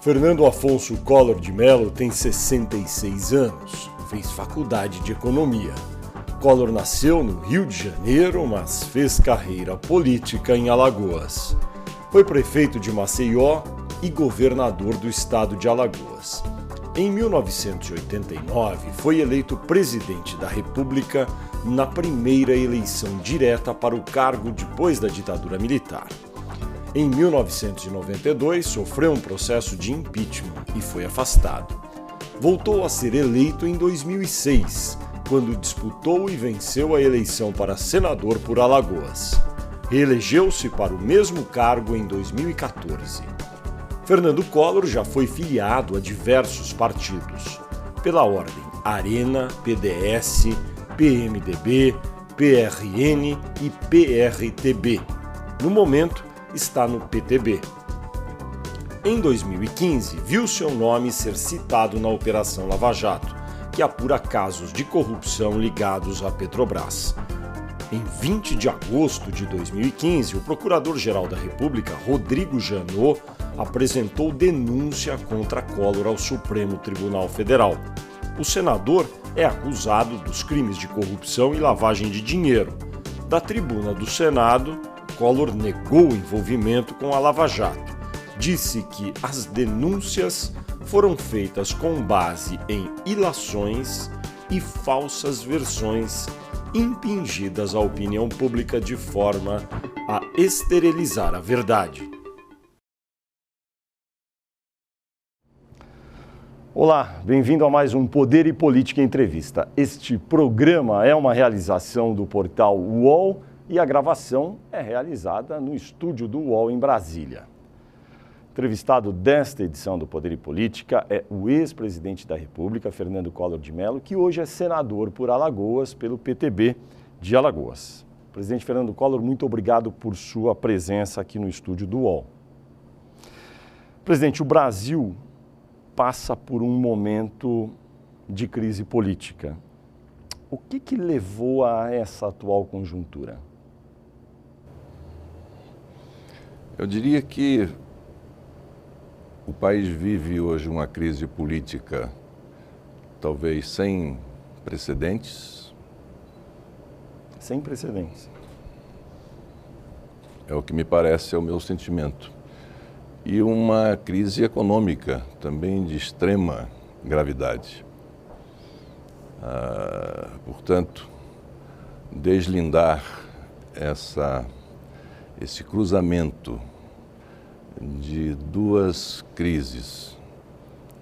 Fernando Afonso Collor de Mello tem 66 anos, fez faculdade de economia. Collor nasceu no Rio de Janeiro, mas fez carreira política em Alagoas. Foi prefeito de Maceió e governador do estado de Alagoas. Em 1989, foi eleito presidente da República na primeira eleição direta para o cargo depois da ditadura militar. Em 1992, sofreu um processo de impeachment e foi afastado. Voltou a ser eleito em 2006, quando disputou e venceu a eleição para senador por Alagoas. Reelegeu-se para o mesmo cargo em 2014. Fernando Collor já foi filiado a diversos partidos, pela ordem Arena, PDS, PMDB, PRN e PRTB. No momento, está no PTB. Em 2015, viu seu nome ser citado na Operação Lava Jato, que apura casos de corrupção ligados à Petrobras. Em 20 de agosto de 2015, o Procurador-Geral da República, Rodrigo Janot, apresentou denúncia contra Collor ao Supremo Tribunal Federal. O senador é acusado dos crimes de corrupção e lavagem de dinheiro. Da tribuna do Senado, Collor negou o envolvimento com a Lava Jato. Disse que as denúncias foram feitas com base em ilações e falsas versões impingidas à opinião pública de forma a esterilizar a verdade. Olá, bem-vindo a mais um Poder e Política Entrevista. Este programa é uma realização do portal UOL e a gravação é realizada no estúdio do UOL em Brasília. Entrevistado desta edição do Poder e Política é o ex-presidente da República, Fernando Collor de Mello, que hoje é senador por Alagoas, pelo PTB de Alagoas. Presidente Fernando Collor, muito obrigado por sua presença aqui no estúdio do UOL. Presidente, o Brasil passa por um momento de crise política. O que levou a essa atual conjuntura? Eu diria que o país vive hoje uma crise política talvez sem precedentes. Sem precedentes. É o que me parece, é o meu sentimento. E uma crise econômica também de extrema gravidade. Portanto, deslindar esse cruzamento de duas crises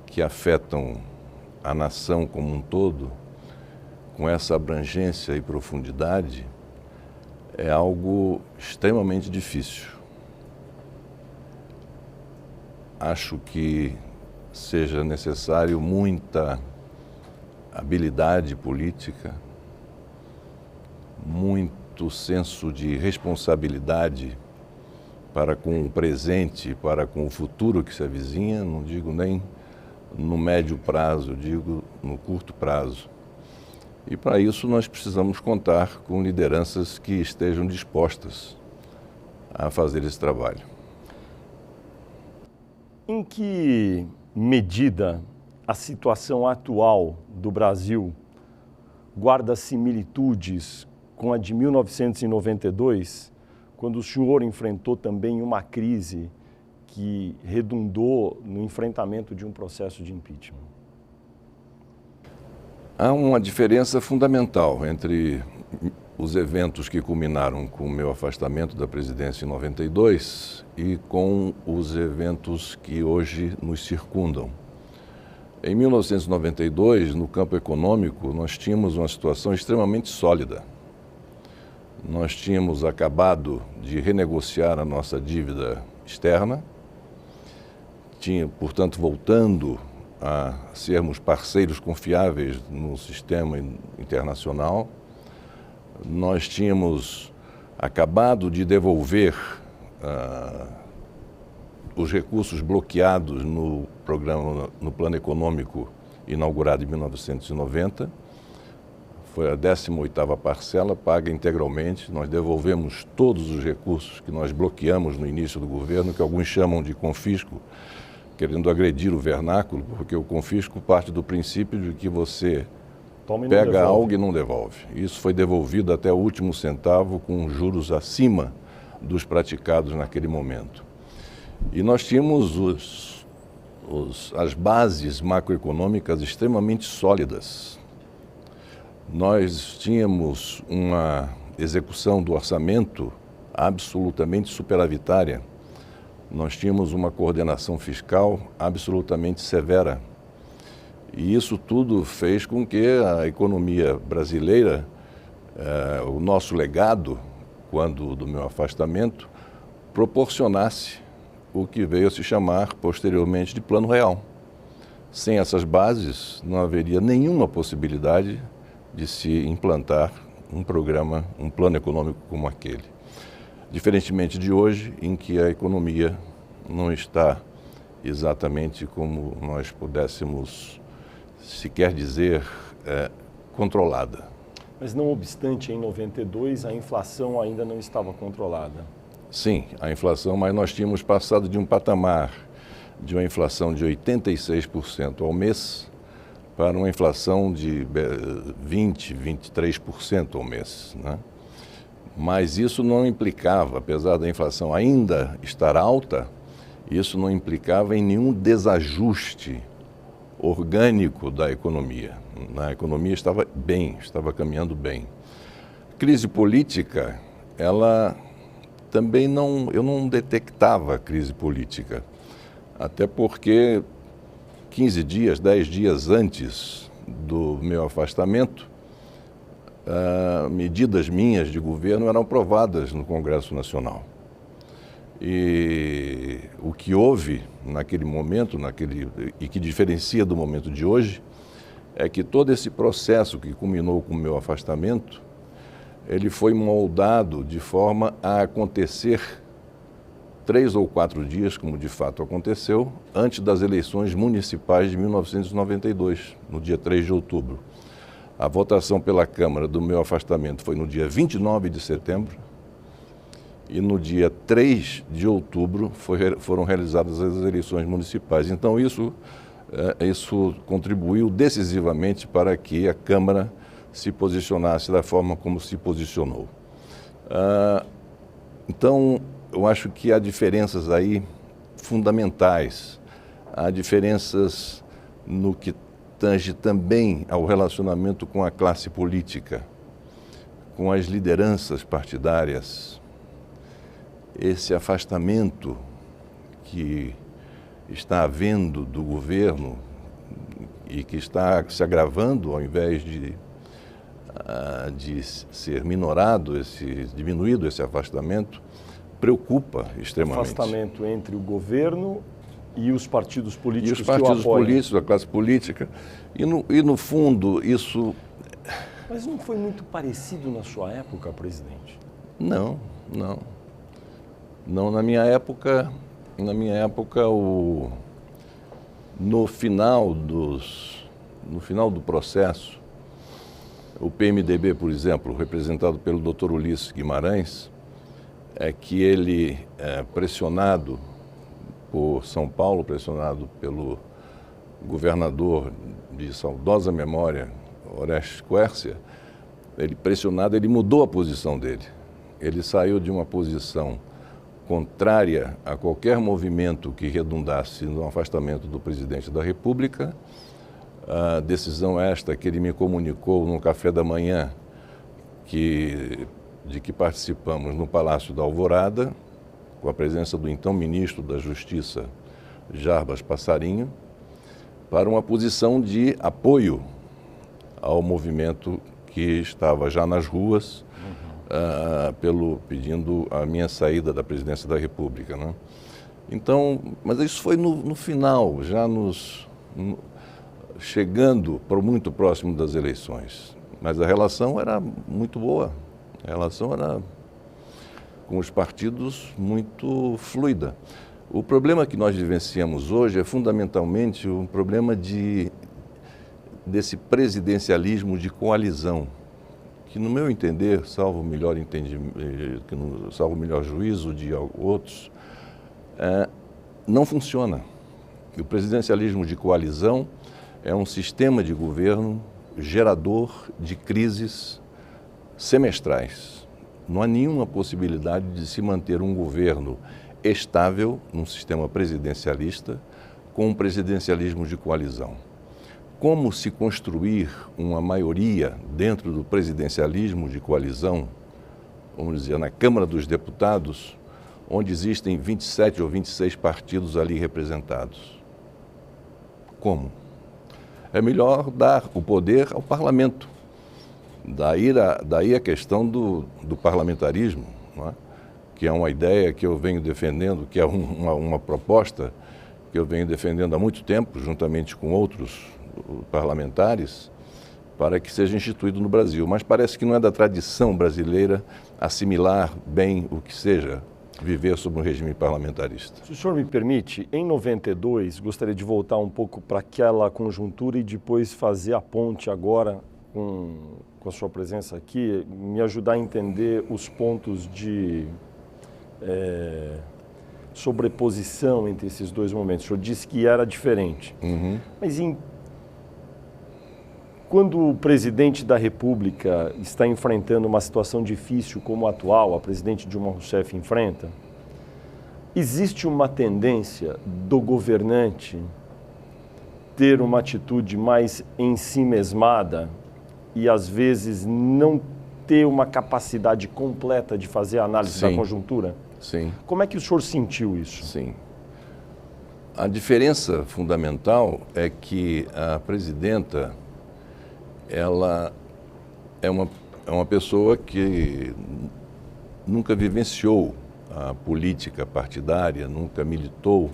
que afetam a nação como um todo, com essa abrangência e profundidade, é algo extremamente difícil. Acho que seja necessário muita habilidade política, muito senso de responsabilidade para com o presente, para com o futuro que se avizinha, não digo nem no médio prazo, digo no curto prazo. E para isso nós precisamos contar com lideranças que estejam dispostas a fazer esse trabalho. Em que medida a situação atual do Brasil guarda similitudes com a de 1992, quando o senhor enfrentou também uma crise que redundou no enfrentamento de um processo de impeachment? Há uma diferença fundamental entre os eventos que culminaram com o meu afastamento da presidência em 92 e com os eventos que hoje nos circundam. Em 1992, no campo econômico, nós tínhamos uma situação extremamente sólida. Nós tínhamos acabado de renegociar a nossa dívida externa, portanto, voltando a sermos parceiros confiáveis no sistema internacional. Nós tínhamos acabado de devolver os recursos bloqueados no Plano Econômico inaugurado em 1990. Foi a 18ª parcela, paga integralmente. Nós devolvemos todos os recursos que nós bloqueamos no início do governo, que alguns chamam de confisco, querendo agredir o vernáculo, porque o confisco parte do princípio de que você Toma e não pega devolve. algo e não devolve. Isso foi devolvido até o último centavo, com juros acima dos praticados naquele momento. E nós tínhamos as bases macroeconômicas extremamente sólidas. Nós tínhamos uma execução do orçamento absolutamente superavitária. Nós tínhamos uma coordenação fiscal absolutamente severa. E isso tudo fez com que a economia brasileira, o nosso legado, quando do meu afastamento, proporcionasse o que veio a se chamar posteriormente de Plano Real. Sem essas bases, não haveria nenhuma possibilidade de se implantar um programa, um plano econômico como aquele. Diferentemente de hoje, em que a economia não está exatamente como nós pudéssemos sequer dizer controlada. Mas não obstante, em 92, a inflação ainda não estava controlada. Sim, a inflação, mas nós tínhamos passado de um patamar de uma inflação de 86% ao mês para uma inflação de 20%, 23% ao mês, né? Mas isso não implicava, apesar da inflação ainda estar alta, isso não implicava em nenhum desajuste orgânico da economia. A economia estava bem, estava caminhando bem. Crise política, ela também eu não detectava crise política, até porque 15 dias, 10 dias antes do meu afastamento, medidas minhas de governo eram aprovadas no Congresso Nacional. E o que houve naquele momento, e que diferencia do momento de hoje, é que todo esse processo que culminou com o meu afastamento, ele foi moldado de forma a acontecer 3 ou 4 dias, como de fato aconteceu, antes das eleições municipais de 1992, no dia 3 de outubro. A votação pela Câmara do meu afastamento foi no dia 29 de setembro e no dia 3 de outubro foram realizadas as eleições municipais. Então isso contribuiu decisivamente para que a Câmara se posicionasse da forma como se posicionou. Então, eu acho que há diferenças aí fundamentais, há diferenças no que tange também ao relacionamento com a classe política, com as lideranças partidárias. Esse afastamento que está havendo do governo e que está se agravando ao invés de ser diminuído esse afastamento, preocupa extremamente. Afastamento entre o governo e os partidos políticos que o apoiam. E os partidos políticos, a classe política. E no fundo, isso... Mas não foi muito parecido na sua época, presidente? Não. Na minha época, no final do processo, o PMDB, por exemplo, representado pelo Dr. Ulisses Guimarães, que ele, pressionado por São Paulo, pressionado pelo governador de saudosa memória, Orestes Quércia, ele mudou a posição dele. Ele saiu de uma posição contrária a qualquer movimento que redundasse no afastamento do presidente da República. A decisão esta que ele me comunicou no café da manhã, de que participamos no Palácio da Alvorada, com a presença do então ministro da Justiça, Jarbas Passarinho, para uma posição de apoio ao movimento que estava já nas ruas, pedindo a minha saída da presidência da República, né? Então, mas isso foi no final, já chegando muito próximo das eleições. Mas a relação era muito boa, a relação era com os partidos muito fluida. O problema que nós vivenciamos hoje é fundamentalmente um problema desse presidencialismo de coalizão, que no meu entender, salvo o melhor juízo de outros, não funciona. que o presidencialismo de coalizão é um sistema de governo gerador de crises semestrais. Não há nenhuma possibilidade de se manter um governo estável num sistema presidencialista com um presidencialismo de coalizão. Como se construir uma maioria dentro do presidencialismo de coalizão, vamos dizer, na Câmara dos Deputados, onde existem 27 ou 26 partidos ali representados? Como? É melhor dar o poder ao parlamento. Daí a questão do parlamentarismo, não é? Que é uma ideia que eu venho defendendo, que é uma proposta que eu venho defendendo há muito tempo, juntamente com outros parlamentares, para que seja instituído no Brasil. Mas parece que não é da tradição brasileira assimilar bem o que seja viver sob um regime parlamentarista. Se o senhor me permite, em 92, gostaria de voltar um pouco para aquela conjuntura e depois fazer a ponte agora com a sua presença aqui, me ajudar a entender os pontos de sobreposição entre esses dois momentos. O senhor disse que era diferente. Mas quando o presidente da República está enfrentando uma situação difícil como a atual, a presidente Dilma Rousseff enfrenta, existe uma tendência do governante ter uma atitude mais ensimesmada e, às vezes, não ter uma capacidade completa de fazer a análise da conjuntura? Sim. Como é que o senhor sentiu isso? Sim. A diferença fundamental é que a presidenta, ela é uma pessoa que nunca vivenciou a política partidária, nunca militou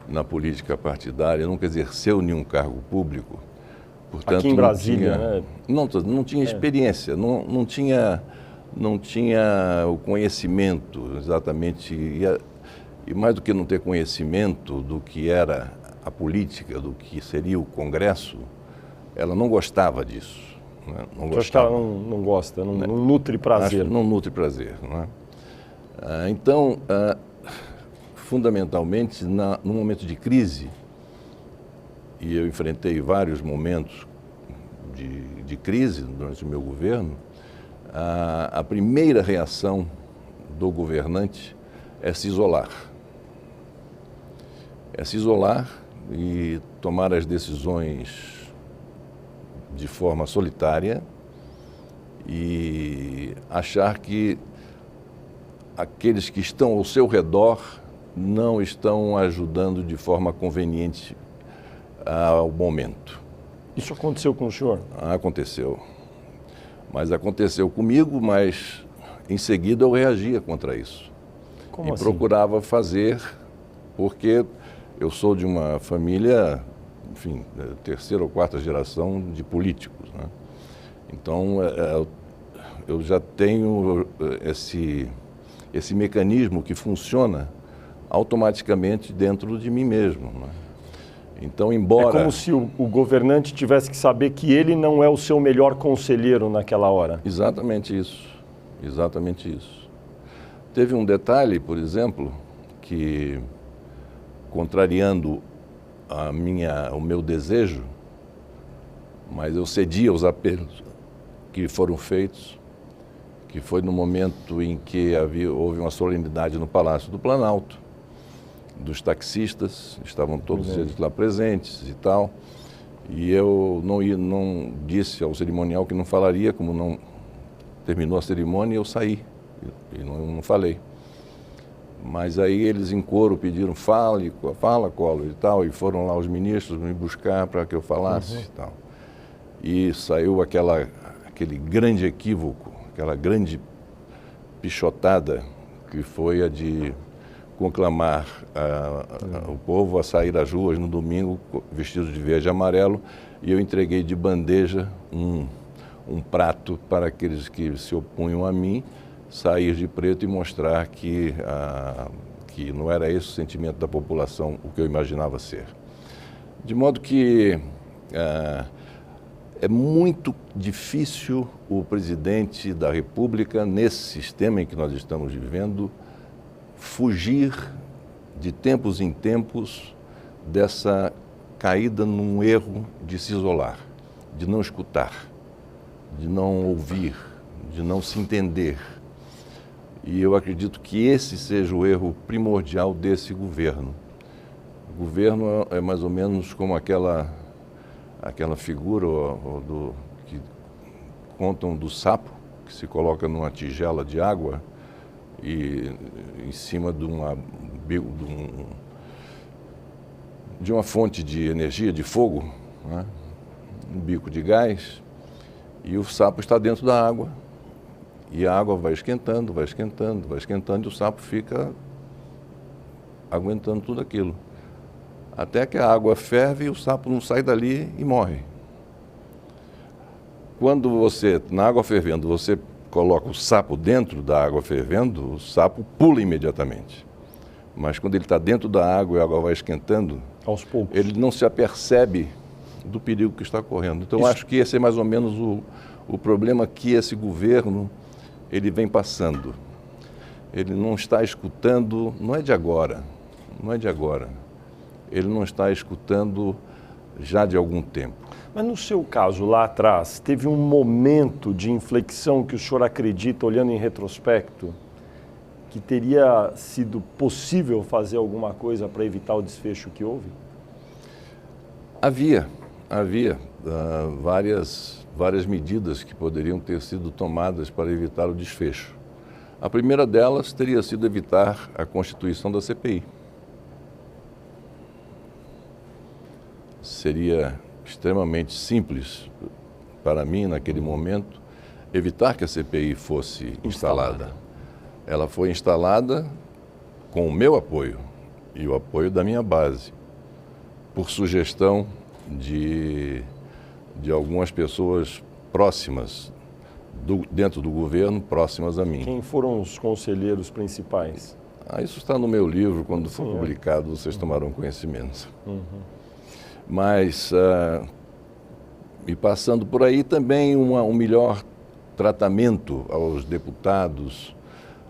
na política partidária, nunca exerceu nenhum cargo público. Portanto, aqui em Brasília, não tinha experiência, não tinha o conhecimento exatamente, e mais do que não ter conhecimento do que era a política, do que seria o Congresso, ela não gostava disso. Né? Não gostava. Não gosta, não nutre prazer. Não nutre prazer. Não é? Então, fundamentalmente, no momento de crise, e eu enfrentei vários momentos de crise durante o meu governo, a primeira reação do governante é se isolar. É se isolar e tomar as decisões de forma solitária e achar que aqueles que estão ao seu redor não estão ajudando de forma conveniente ao momento. Isso aconteceu com o senhor? Aconteceu. Mas aconteceu comigo, mas em seguida eu reagia contra isso. Como assim? Procurava fazer, porque eu sou de uma família, enfim, terceira ou quarta geração de políticos, né? Então, eu já tenho esse mecanismo que funciona automaticamente dentro de mim mesmo, né? Então, embora... É como se o governante tivesse que saber que ele não é o seu melhor conselheiro naquela hora. Exatamente isso. Exatamente isso. Teve um detalhe, por exemplo, que, contrariando o meu desejo, mas eu cedi aos apelos que foram feitos, que foi no momento em que houve uma solenidade no Palácio do Planalto, dos taxistas, estavam todos eles lá presentes e tal, e eu não disse ao cerimonial que não falaria, como não terminou a cerimônia, eu saí e não falei. Mas aí eles em coro pediram, fala, Collor e tal, e foram lá os ministros me buscar para que eu falasse e tal. E saiu aquele grande equívoco, aquela grande pichotada, que foi a de conclamar o povo a sair às ruas no domingo vestido de verde e amarelo, e eu entreguei de bandeja um prato para aqueles que se opunham a mim sair de preto e mostrar que não era esse o sentimento da população, o que eu imaginava ser. De modo que é muito difícil o presidente da República, nesse sistema em que nós estamos vivendo, fugir de tempos em tempos dessa caída num erro de se isolar, de não escutar, de não ouvir, de não se entender. E eu acredito que esse seja o erro primordial desse governo. O governo é mais ou menos como aquela figura que contam do sapo, que se coloca numa tigela de água e em cima de uma fonte de energia, de fogo, né? Um bico de gás, e o sapo está dentro da água, e a água vai esquentando, vai esquentando, vai esquentando, e o sapo fica aguentando tudo aquilo. Até que a água ferve e o sapo não sai dali e morre. Quando você, na água fervendo, você coloca o sapo dentro da água fervendo, o sapo pula imediatamente. Mas quando ele está dentro da água e a água vai esquentando, aos poucos, ele não se apercebe do perigo que está correndo. Então, acho que esse é mais ou menos o problema que esse governo ele vem passando. Ele não está escutando, não é de agora, não é de agora. Ele não está escutando já de algum tempo. Mas no seu caso, lá atrás, teve um momento de inflexão que o senhor acredita, olhando em retrospecto, que teria sido possível fazer alguma coisa para evitar o desfecho que houve? Havia várias medidas que poderiam ter sido tomadas para evitar o desfecho. A primeira delas teria sido evitar a constituição da CPI. Seria extremamente simples para mim, naquele momento, evitar que a CPI fosse instalada. Ela foi instalada com o meu apoio e o apoio da minha base, por sugestão de algumas pessoas próximas, dentro do governo, próximas a mim. Quem foram os conselheiros principais? Isso está no meu livro, quando for publicado, vocês tomarão conhecimento. Mas, e passando por aí também um melhor tratamento aos deputados,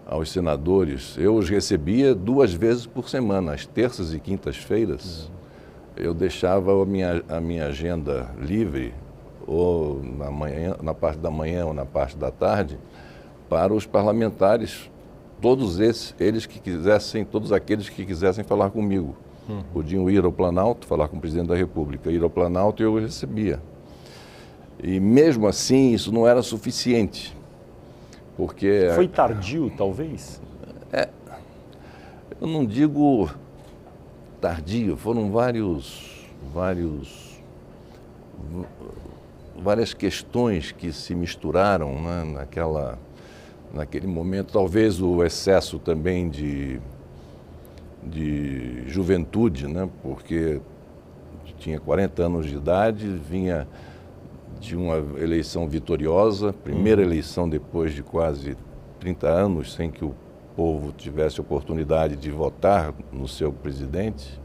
aos senadores. Eu os recebia 2 vezes por semana, às terças e quintas-feiras. Eu deixava a minha agenda livre, ou na parte da manhã ou na parte da tarde, para os parlamentares, todos aqueles que quisessem falar comigo. Podiam ir ao Planalto, falar com o presidente da República, ir ao Planalto e eu recebia. E mesmo assim, isso não era suficiente, porque... Foi tardio, talvez? Eu não digo tardio, foram várias questões que se misturaram, né, naquele momento. Talvez o excesso também de juventude, né, porque tinha 40 anos de idade, vinha de uma eleição vitoriosa, primeira eleição depois de quase 30 anos, sem que o povo tivesse oportunidade de votar no seu presidente,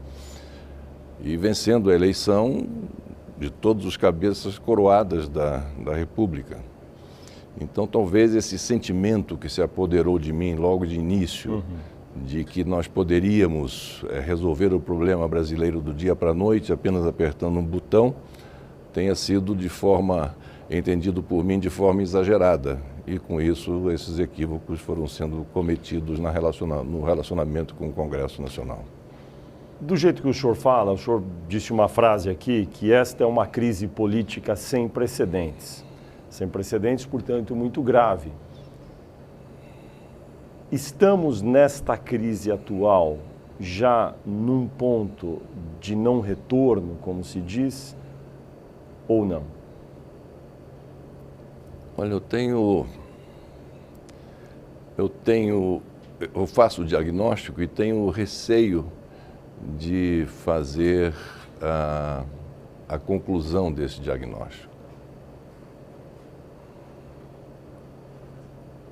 e vencendo a eleição de todos os cabeças coroadas da República. Então, talvez esse sentimento que se apoderou de mim logo de início, de que nós poderíamos resolver o problema brasileiro do dia para a noite apenas apertando um botão, tenha sido entendido por mim de forma exagerada. E com isso, esses equívocos foram sendo cometidos no relacionamento com o Congresso Nacional. Do jeito que o senhor fala, o senhor disse uma frase aqui, que esta é uma crise política sem precedentes. Sem precedentes, portanto, muito grave. Estamos nesta crise atual já num ponto de não retorno, como se diz, ou não? Olha, eu faço o diagnóstico e tenho receio de fazer a conclusão desse diagnóstico.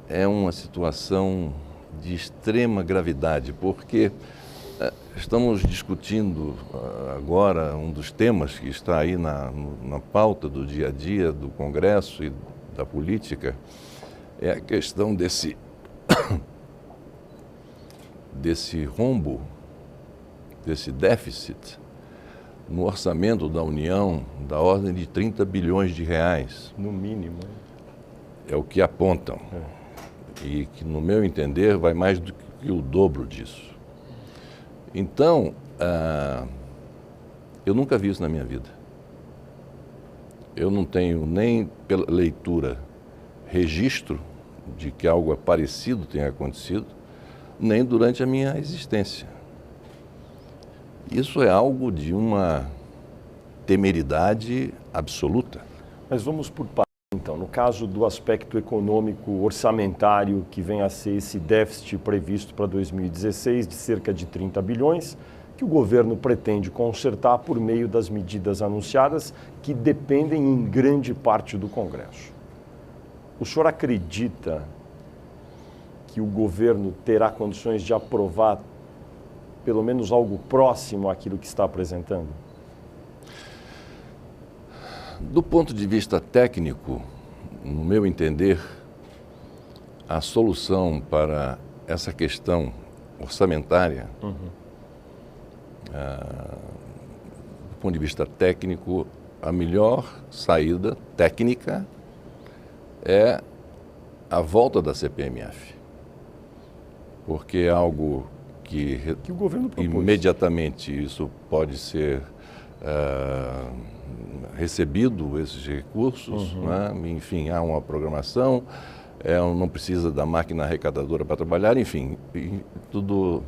É uma situação de extrema gravidade, porque estamos discutindo agora um dos temas que está aí na pauta do dia a dia do Congresso e da política, é a questão desse rombo, desse déficit no orçamento da União da ordem de 30 bilhões de reais. No mínimo. É o que apontam. E que, no meu entender, vai mais do que o dobro disso. Então, eu nunca vi isso na minha vida. Eu não tenho nem pela leitura registro de que algo parecido tenha acontecido, nem durante a minha existência. Isso é algo de uma temeridade absoluta. Mas vamos por partes, então. No caso do aspecto econômico orçamentário, que vem a ser esse déficit previsto para 2016 de cerca de 30 bilhões, que o governo pretende consertar por meio das medidas anunciadas, que dependem em grande parte do Congresso. O senhor acredita que o governo terá condições de aprovar pelo menos algo próximo àquilo que está apresentando? Do ponto de vista técnico, no meu entender, a solução para essa questão orçamentária, do ponto de vista técnico, a melhor saída técnica é a volta da CPMF. Porque é algo que o governo propôs. Imediatamente isso pode ser recebido, esses recursos, né? Enfim, há uma programação, não precisa da máquina arrecadadora para trabalhar, enfim, tudo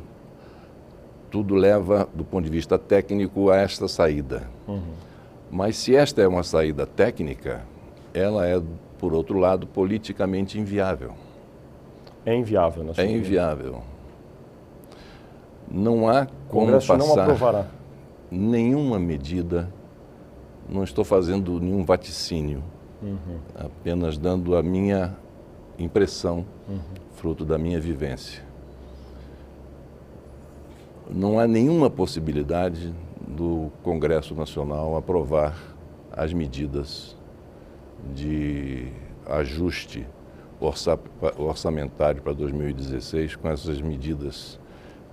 leva, do ponto de vista técnico, a esta saída. Mas se esta é uma saída técnica, ela é, por outro lado, politicamente inviável. É inviável, na sua opinião? É inviável. Não há como Congresso passar não aprovará nenhuma medida, não estou fazendo nenhum vaticínio, apenas dando a minha impressão, fruto da minha vivência. Não há nenhuma possibilidade do Congresso Nacional aprovar as medidas de ajuste orçamentário para 2016 com essas medidas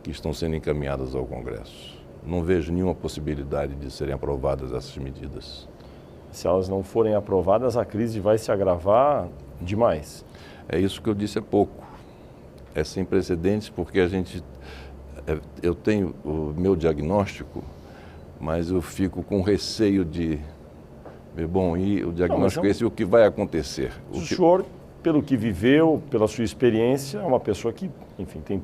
que estão sendo encaminhadas ao Congresso. Não vejo nenhuma possibilidade de serem aprovadas essas medidas. Se elas não forem aprovadas, a crise vai se agravar demais. É isso que eu disse há pouco. É sem precedentes porque eu tenho o meu diagnóstico, mas eu fico com receio de... Bom, e o diagnóstico é esse, o que vai acontecer? O senhor, pelo que viveu, pela sua experiência, é uma pessoa que, enfim, tem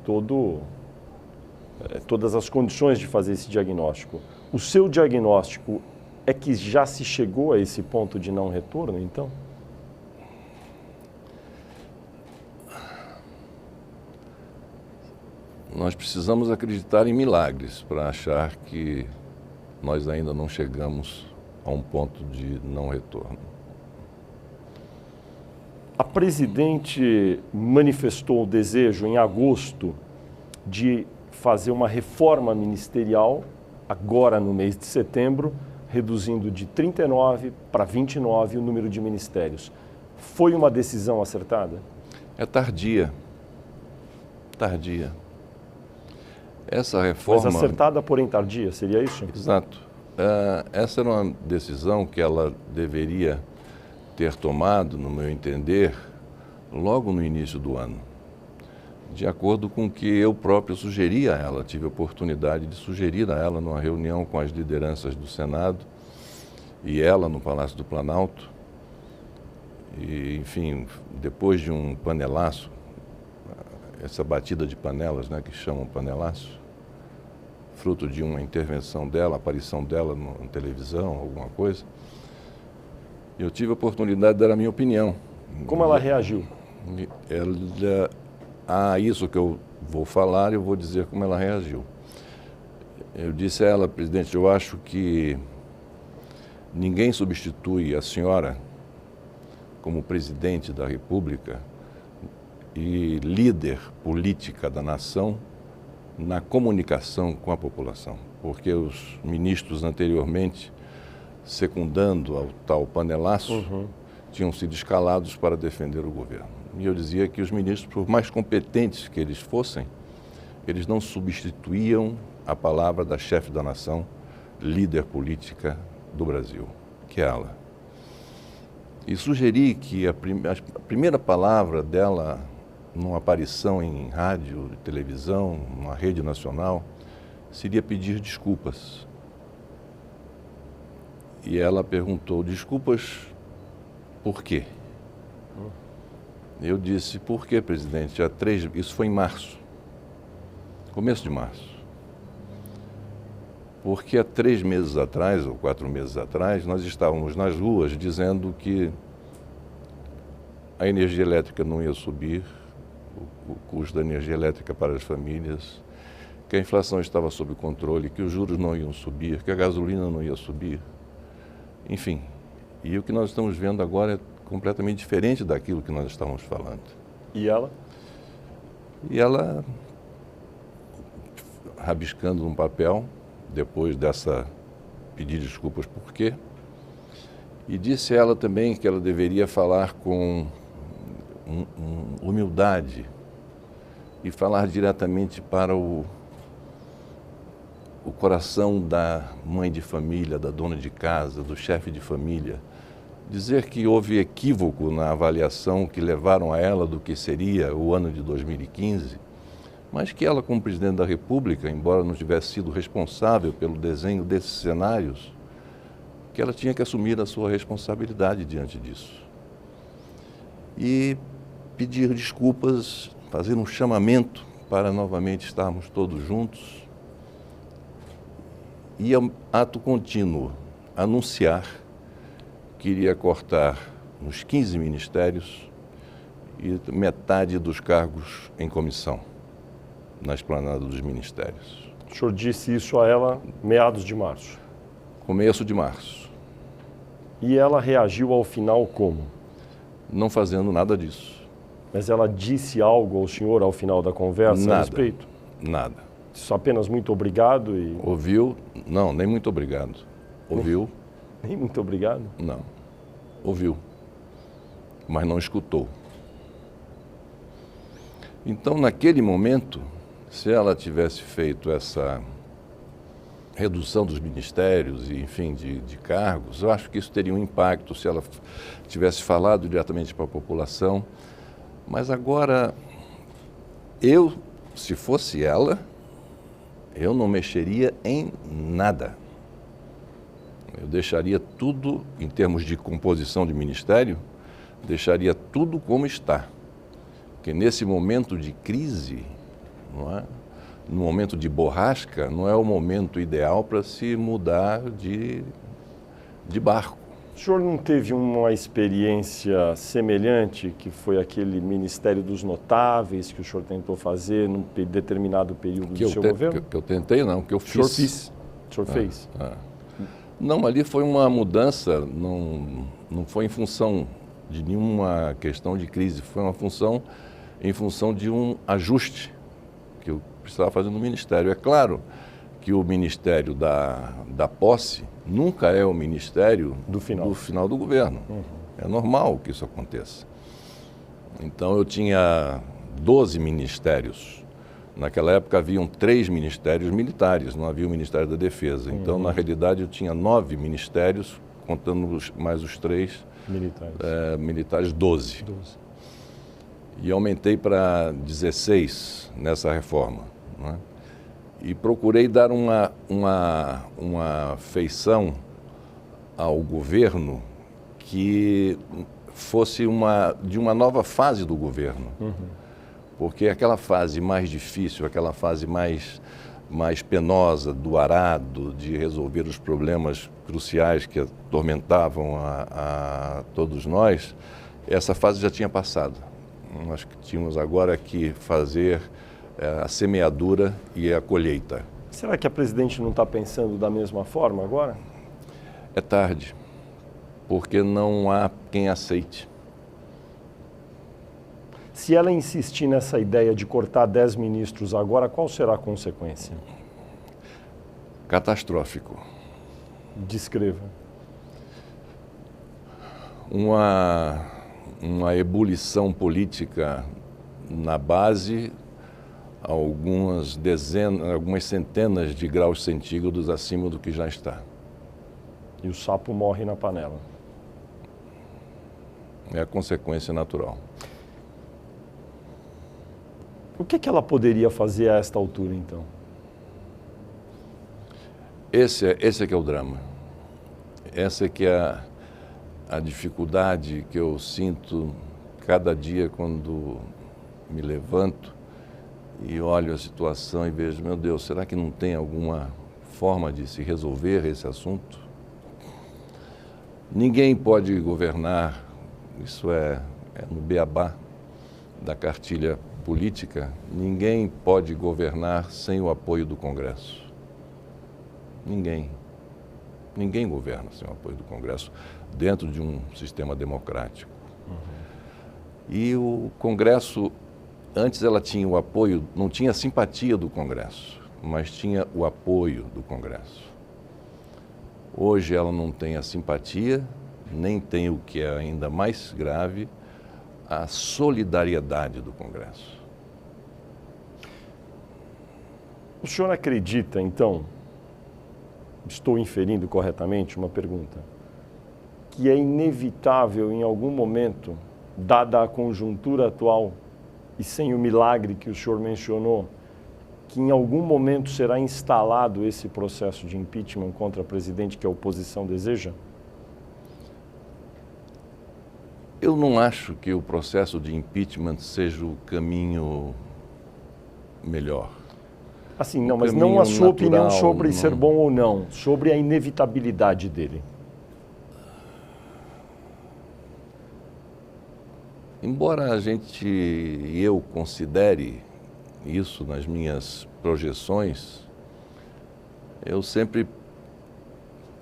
todas as condições de fazer esse diagnóstico. O seu diagnóstico é que já se chegou a esse ponto de não retorno, então? Nós precisamos acreditar em milagres para achar que nós ainda não chegamos a um ponto de não retorno. A presidente manifestou o desejo em agosto de fazer uma reforma ministerial, agora no mês de setembro, reduzindo de 39 para 29 o número de ministérios. Foi uma decisão acertada? É tardia. Tardia. Essa reforma... Mas acertada, porém tardia, seria isso? Exato. Essa era uma decisão que ela deveria ter tomado, no meu entender, logo no início do ano, de acordo com o que eu próprio sugeri a ela. Tive a oportunidade de sugerir a ela numa reunião com as lideranças do Senado e ela no Palácio do Planalto. E, enfim, depois de um panelaço, essa batida de panelas, né, que chamam panelaço, fruto de uma intervenção dela, aparição dela na televisão, alguma coisa, eu tive a oportunidade de dar a minha opinião. Como ela reagiu? Isso que eu vou falar, eu vou dizer como ela reagiu. Eu disse a ela: presidente, eu acho que ninguém substitui a senhora como presidente da República e líder política da nação na comunicação com a população, porque os ministros anteriormente, secundando ao tal panelaço, tinham sido escalados para defender o governo. E eu dizia que os ministros, por mais competentes que eles fossem, eles não substituíam a palavra da chefe da nação líder política do Brasil, que é ela. E sugeri que a primeira palavra dela, numa aparição em rádio, televisão, numa rede nacional, seria pedir desculpas. E ela perguntou, desculpas por quê? Eu disse, por quê, presidente? Isso foi em março, começo de março. Porque há 3 meses atrás, ou 4 meses atrás, nós estávamos nas ruas dizendo que a energia elétrica não ia subir, o custo da energia elétrica para as famílias, que a inflação estava sob controle, que os juros não iam subir, que a gasolina não ia subir. Enfim, e o que nós estamos vendo agora é completamente diferente daquilo que nós estávamos falando. E ela? E ela, rabiscando num papel, depois dessa pedir desculpas por quê, e disse ela também que ela deveria falar com humildade e falar diretamente para o coração da mãe de família, da dona de casa, do chefe de família, dizer que houve equívoco na avaliação que levaram a ela do que seria o ano de 2015, mas que ela, como presidente da República, embora não tivesse sido responsável pelo desenho desses cenários, que ela tinha que assumir a sua responsabilidade diante disso. E pedir desculpas, fazer um chamamento para novamente estarmos todos juntos e, ato contínuo, anunciar que iria cortar uns 15 ministérios e metade dos cargos em comissão na esplanada dos ministérios. O senhor disse isso a ela meados de março. Começo de março. E ela reagiu ao final como? Não fazendo nada disso. Mas ela disse algo ao senhor ao final da conversa a respeito? Nada. Só apenas muito obrigado e... Ouviu? Não, nem muito obrigado. Ouviu? Nem muito obrigado? Não. Ouviu. Mas não escutou. Então, naquele momento, se ela tivesse feito essa redução dos ministérios e, enfim, de cargos, eu acho que isso teria um impacto se ela tivesse falado diretamente para a população. Mas agora, se fosse ela, eu não mexeria em nada. Eu deixaria tudo, em termos de composição de ministério, deixaria tudo como está. Porque nesse momento de crise, não é? No momento de borrasca, não é o momento ideal para se mudar de barco. O senhor não teve uma experiência semelhante, que foi aquele Ministério dos Notáveis que o senhor tentou fazer num determinado período do seu governo? Que eu tentei, não, que eu fiz. O senhor fez? Não, ali foi uma mudança, não foi em função de nenhuma questão de crise, foi em função de um ajuste que eu precisava fazer no Ministério. É claro que o Ministério da Posse nunca é o Ministério do final do governo. Uhum. É normal que isso aconteça. Então, eu tinha 12 ministérios. Naquela época, haviam 3 ministérios militares, não havia o Ministério da Defesa. Então, na realidade, eu tinha 9 ministérios, contando mais os 3 militares, 12. E aumentei para 16 nessa reforma, não é? E procurei dar uma feição ao governo que fosse de uma nova fase do governo. Uhum. Porque aquela fase mais difícil, aquela fase mais penosa do arado, de resolver os problemas cruciais que atormentavam a todos nós, essa fase já tinha passado. Nós tínhamos agora que fazer a semeadura e a colheita. Será que a presidente não está pensando da mesma forma agora? É tarde, porque não há quem aceite. Se ela insistir nessa ideia de cortar 10 ministros agora, qual será a consequência? Catastrófico. Descreva. Uma ebulição política na base, algumas dezenas, algumas centenas de graus centígrados acima do que já está. E o sapo morre na panela. É a consequência natural. O que ela poderia fazer a esta altura, então? Esse é que é o drama. Essa é que é a dificuldade que eu sinto cada dia quando me levanto e olho a situação e vejo, meu Deus, será que não tem alguma forma de se resolver esse assunto? Ninguém pode governar, isso é no beabá da cartilha política, ninguém pode governar sem o apoio do Congresso. Ninguém. Ninguém governa sem o apoio do Congresso dentro de um sistema democrático. E o Congresso, antes ela tinha o apoio, não tinha a simpatia do Congresso, mas tinha o apoio do Congresso. Hoje ela não tem a simpatia, nem tem o que é ainda mais grave, a solidariedade do Congresso. O senhor acredita, então, estou inferindo corretamente uma pergunta, que é inevitável em algum momento, dada a conjuntura atual e sem o milagre que o senhor mencionou, que em algum momento será instalado esse processo de impeachment contra o presidente que a oposição deseja? Eu não acho que o processo de impeachment seja o caminho melhor. Assim, não, mas não a sua opinião sobre ser bom ou não, sobre a inevitabilidade dele. Embora eu considere isso nas minhas projeções, eu sempre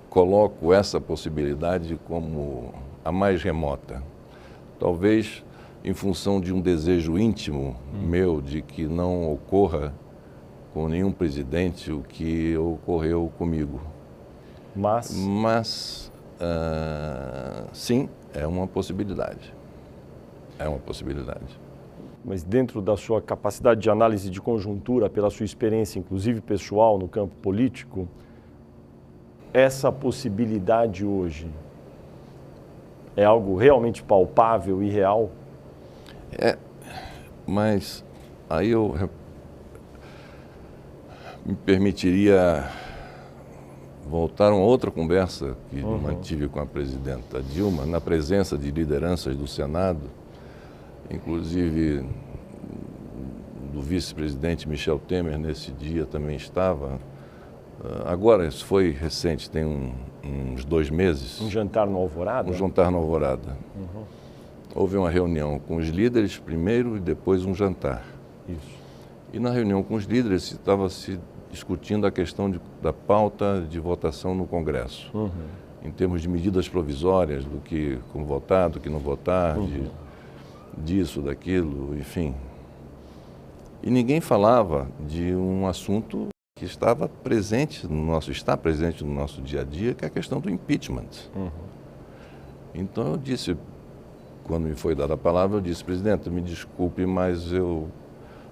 coloco essa possibilidade como a mais remota. Talvez em função de um desejo íntimo meu de que não ocorra com nenhum presidente o que ocorreu comigo. Mas sim, é uma possibilidade. É uma possibilidade. Mas dentro da sua capacidade de análise de conjuntura, pela sua experiência, inclusive pessoal, no campo político, essa possibilidade hoje é algo realmente palpável e real? Mas aí eu me permitiria voltar a uma outra conversa que mantive com a presidenta Dilma, na presença de lideranças do Senado, inclusive do vice-presidente Michel Temer, nesse dia também estava. Agora, isso foi recente, tem uns 2 meses. Um jantar no Alvorada? Um jantar no Alvorada. Houve uma reunião com os líderes primeiro e depois um jantar. Isso. E na reunião com os líderes estava se discutindo a questão da pauta de votação no Congresso, em termos de medidas provisórias, do que como votar, do que não votar, disso, daquilo, enfim. E ninguém falava de um assunto que está presente no nosso dia a dia, que é a questão do impeachment. Então eu disse, quando me foi dada a palavra, eu disse, presidente, me desculpe, mas eu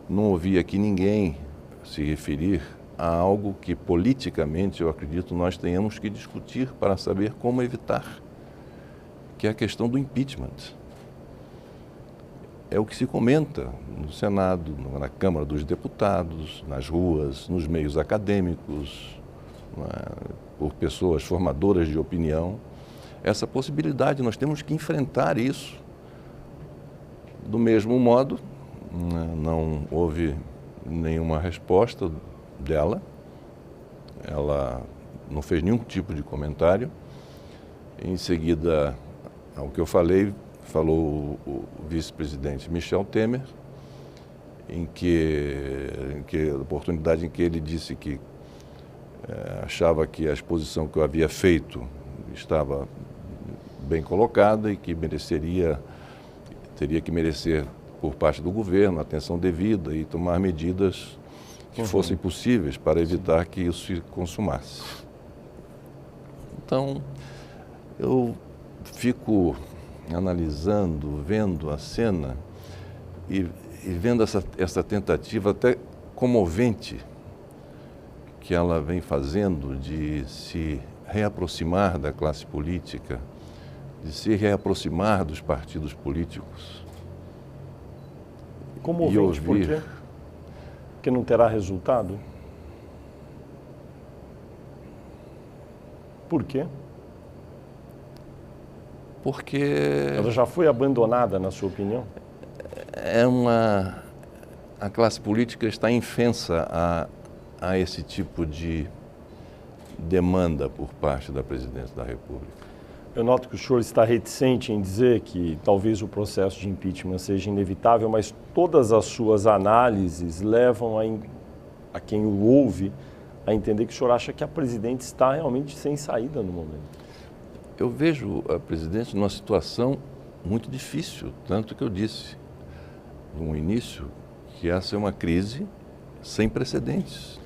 não ouvi aqui ninguém se referir a algo que politicamente, eu acredito, nós tenhamos que discutir para saber como evitar, que é a questão do impeachment. É o que se comenta no Senado, na Câmara dos Deputados, nas ruas, nos meios acadêmicos, por pessoas formadoras de opinião. Essa possibilidade, nós temos que enfrentar isso. Do mesmo modo, não houve nenhuma resposta dela, ela não fez nenhum tipo de comentário. Em seguida, ao que eu falei, falou o vice-presidente Michel Temer, a oportunidade em que ele disse que achava que a exposição que eu havia feito estava bem colocada e que teria que merecer por parte do governo atenção devida e tomar medidas que fossem possíveis para evitar que isso se consumasse. Então, eu fico analisando, vendo a cena e vendo essa tentativa até comovente que ela vem fazendo de se reaproximar da classe política, de se reaproximar dos partidos políticos. Comovente por quê? Porque não terá resultado? Por quê? Porque ela já foi abandonada, na sua opinião? A classe política está infensa a esse tipo de demanda por parte da Presidência da República. Eu noto que o senhor está reticente em dizer que talvez o processo de impeachment seja inevitável, mas todas as suas análises levam a quem o ouve a entender que o senhor acha que a presidente está realmente sem saída no momento. Eu vejo a presidente numa situação muito difícil, tanto que eu disse no início que essa é uma crise sem precedentes.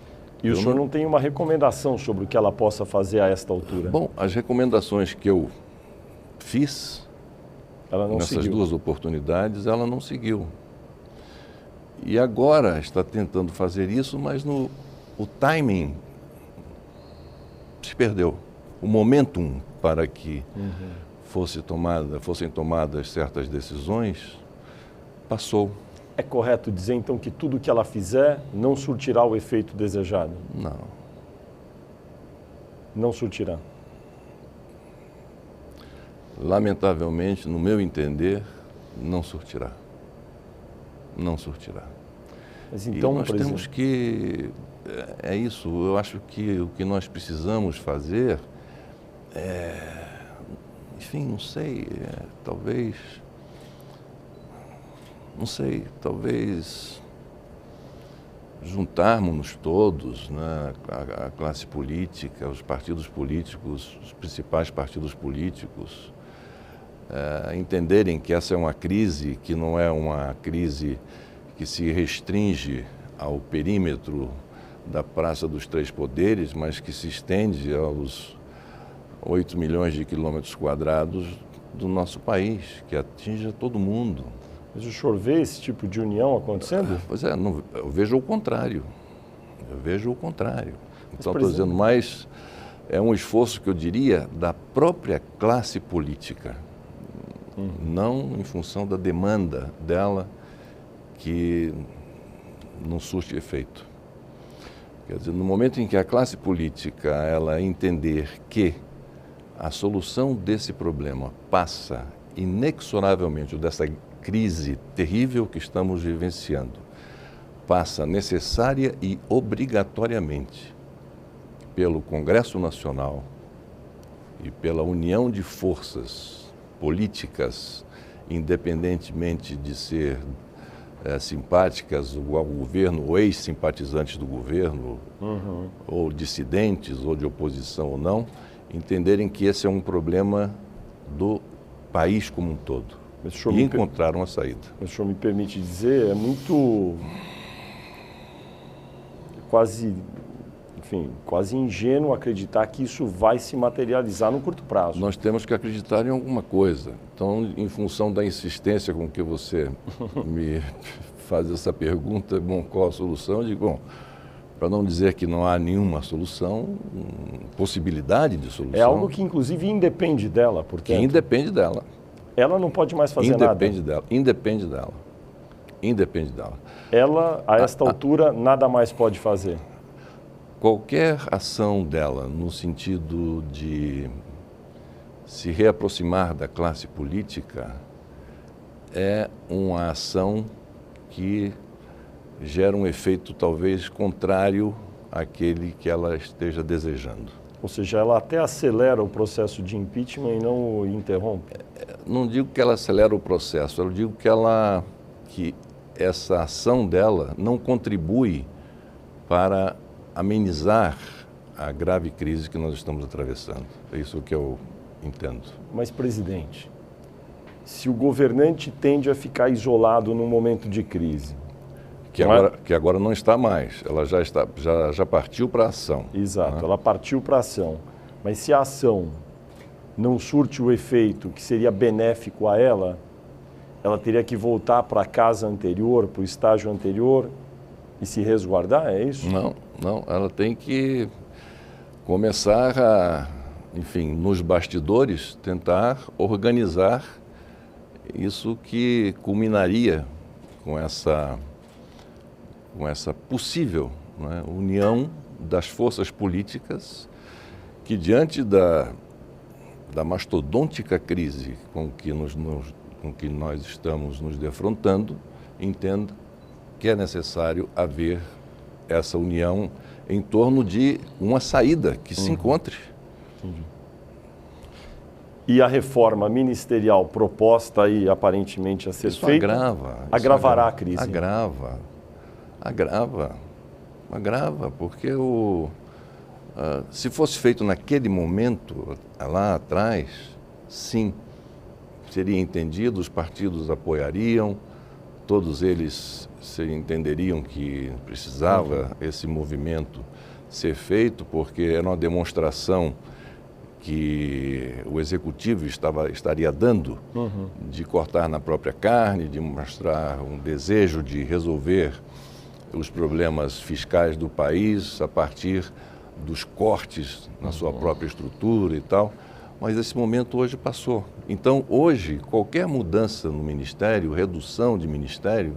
E o senhor não tem uma recomendação sobre o que ela possa fazer a esta altura? Bom, as recomendações que eu fiz nessas duas oportunidades, ela não seguiu. E agora está tentando fazer isso, mas o timing se perdeu. O momentum para que fossem tomadas certas decisões passou. É correto dizer, então, que tudo que ela fizer não surtirá o efeito desejado? Não. Não surtirá? Lamentavelmente, no meu entender, não surtirá. Não surtirá. Mas então, e nós temos que... É isso, eu acho que o que nós precisamos fazer enfim, não sei, talvez juntarmos-nos todos, né, a classe política, os partidos políticos, os principais partidos políticos, entenderem que essa é uma crise que não é uma crise que se restringe ao perímetro da Praça dos Três Poderes, mas que se estende aos 8 milhões de quilômetros quadrados do nosso país, que atinge todo mundo. Mas o senhor vê esse tipo de união acontecendo? Pois é, eu vejo o contrário. Eu vejo o contrário. Então, estou dizendo, mais é um esforço que eu diria da própria classe política, não em função da demanda dela, que não surte efeito. Quer dizer, no momento em que a classe política ela entender que a solução desse problema passa inexoravelmente, dessa crise terrível que estamos vivenciando, passa necessária e obrigatoriamente pelo Congresso Nacional e pela união de forças políticas, independentemente de ser simpáticas ao governo ou ex-simpatizantes do governo, ou dissidentes, ou de oposição ou não, entenderem que esse é um problema do país como um todo. E encontraram a saída. Mas o senhor me permite dizer, é muito quase ingênuo acreditar que isso vai se materializar no curto prazo. Nós temos que acreditar em alguma coisa. Então, em função da insistência com que você me faz essa pergunta, bom, qual a solução? Eu digo, bom, para não dizer que não há nenhuma solução, possibilidade de solução. É algo que, inclusive, independe dela, portanto. Que independe dela. Ela não pode mais fazer nada. Independe dela. Ela, a esta altura, nada mais pode fazer. Qualquer ação dela no sentido de se reaproximar da classe política é uma ação que gera um efeito talvez contrário àquele que ela esteja desejando. Ou seja, ela até acelera o processo de impeachment e não o interrompe? Não digo que ela acelera o processo, eu digo que essa ação dela não contribui para amenizar a grave crise que nós estamos atravessando. É isso que eu entendo. Mas, presidente, se o governante tende a ficar isolado num momento de crise... Que agora não está mais, ela já partiu para a ação. Exato, ela partiu para a ação. Mas se a ação não surte o efeito que seria benéfico a ela teria que voltar para a casa anterior, para o estágio anterior E se resguardar, é isso? Não, ela tem que começar a, enfim, nos bastidores, tentar organizar isso que culminaria com essa possível, né, união das forças políticas que, diante da mastodôntica crise com que nós estamos nos defrontando, entenda que é necessário haver essa união em torno de uma saída que se encontre. Entendi. E a reforma ministerial proposta aí, aparentemente, a ser feita, agravará a crise? Agrava, porque se fosse feito naquele momento, lá atrás, sim, seria entendido, os partidos apoiariam, todos eles entenderiam que precisava esse movimento ser feito, porque era uma demonstração que o executivo estaria dando de cortar na própria carne, de mostrar um desejo de resolver os problemas fiscais do país a partir dos cortes na sua própria estrutura e tal. Mas esse momento hoje passou. Então, hoje, qualquer mudança no ministério, redução de ministério,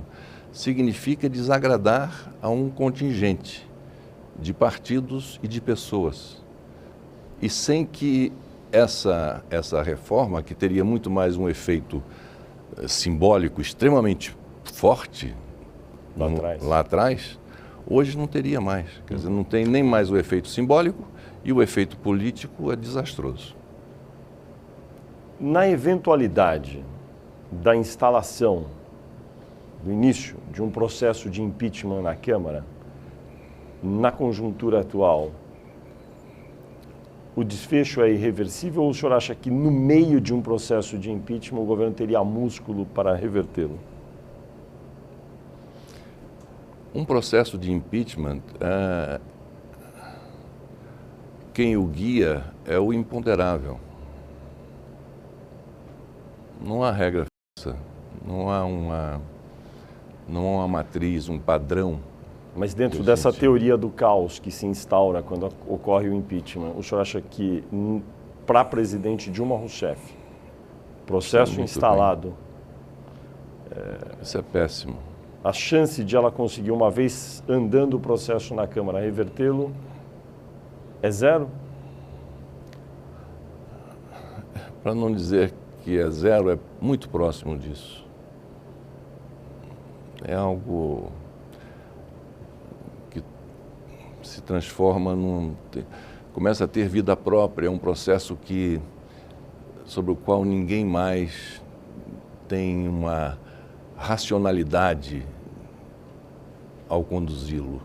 significa desagradar a um contingente de partidos e de pessoas. E sem que essa reforma, que teria muito mais um efeito simbólico extremamente forte lá atrás, hoje não teria mais. Quer dizer, não tem nem mais o efeito simbólico e o efeito político é desastroso. Na eventualidade da instalação, do início de um processo de impeachment na Câmara, na conjuntura atual, o desfecho é irreversível ou o senhor acha que no meio de um processo de impeachment o governo teria músculo para revertê-lo? Um processo de impeachment, quem o guia é o imponderável. Não há regra fixa, não há uma matriz, um padrão. Mas dentro dessa teoria do caos que se instaura quando ocorre o impeachment, o senhor acha que para presidente Dilma Rousseff, processo instalado... Isso é péssimo. A chance de ela conseguir, uma vez andando o processo na Câmara, revertê-lo é zero? Para não dizer que é zero, é muito próximo disso. É algo que se transforma começa a ter vida própria, é um processo sobre o qual ninguém mais tem uma racionalidade ao conduzi-lo,